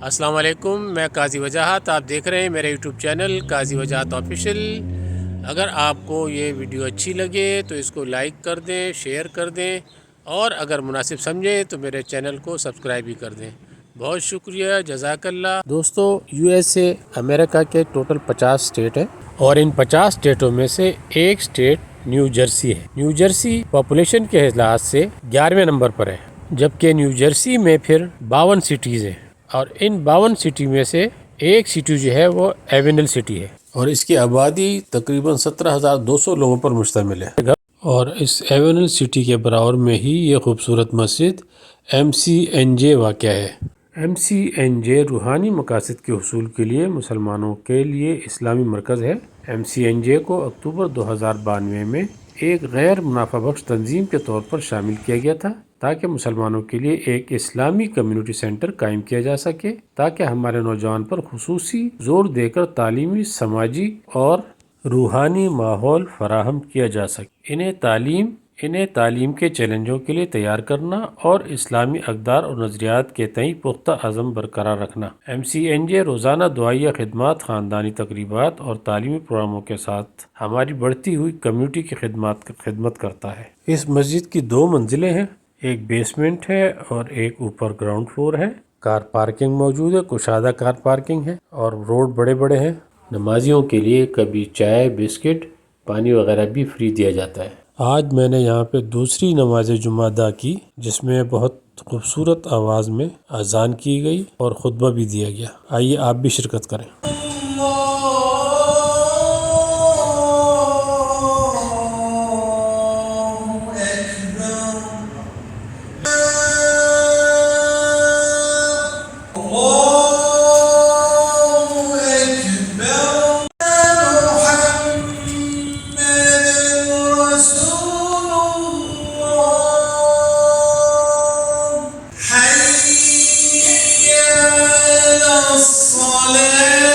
السلام علیکم، میں قاضی وجاہت، آپ دیکھ رہے ہیں میرے یوٹیوب چینل قاضی وجاہت آفیشیل۔ اگر آپ کو یہ ویڈیو اچھی لگے تو اس کو لائک کر دیں، شیئر کر دیں، اور اگر مناسب سمجھیں تو میرے چینل کو سبسکرائب بھی کر دیں۔ بہت شکریہ، جزاک اللہ۔ دوستو، یو ایس اے امریکہ کے ٹوٹل 50 اسٹیٹ ہیں، اور ان 50 اسٹیٹوں میں سے ایک اسٹیٹ نیو جرسی ہے۔ نیو جرسی پاپولیشن کے لحاظ سے 11ویں نمبر پر ہے، جبکہ نیو جرسی میں پھر 52 سٹیز ہیں، اور ان 52 سٹی میں سے ایک سٹی جو ہے وہ ایونل سٹی ہے، اور اس کی آبادی تقریباً 17,200 لوگوں پر مشتمل ہے۔ اور اس ایونل سٹی کے برابر میں ہی یہ خوبصورت مسجد MCNJ واقع ہے۔ MCNJ روحانی مقاصد کے حصول کے لیے مسلمانوں کے لیے اسلامی مرکز ہے۔ MCNJ کو اکتوبر 2092 میں ایک غیر منافع بخش تنظیم کے طور پر شامل کیا گیا تھا، تاکہ مسلمانوں کے لیے ایک اسلامی کمیونٹی سینٹر قائم کیا جا سکے، تاکہ ہمارے نوجوان پر خصوصی زور دے کر تعلیمی، سماجی اور روحانی ماحول فراہم کیا جا سکے۔ انہیں تعلیم کے چیلنجوں کے لیے تیار کرنا اور اسلامی اقدار اور نظریات کے تئیں پختہ عزم برقرار رکھنا۔ MCNJ روزانہ دعائیہ خدمات، خاندانی تقریبات اور تعلیمی پروگراموں کے ساتھ ہماری بڑھتی ہوئی کمیونٹی کی خدمت کرتا ہے۔ اس مسجد کی 2 منزلیں ہیں، ایک بیسمنٹ ہے اور ایک اوپر گراؤنڈ فلور ہے۔ کار پارکنگ موجود ہے، کشادہ کار پارکنگ ہے، اور روڈ بڑے بڑے ہیں۔ نمازیوں کے لیے کبھی چائے، بسکٹ، پانی وغیرہ بھی فری دیا جاتا ہے۔ آج میں نے یہاں پہ دوسری نماز جمعہ ادا کی، جس میں بہت خوبصورت آواز میں اذان کی گئی اور خطبہ بھی دیا گیا۔ آئیے آپ بھی شرکت کریں۔ حي على الصلاة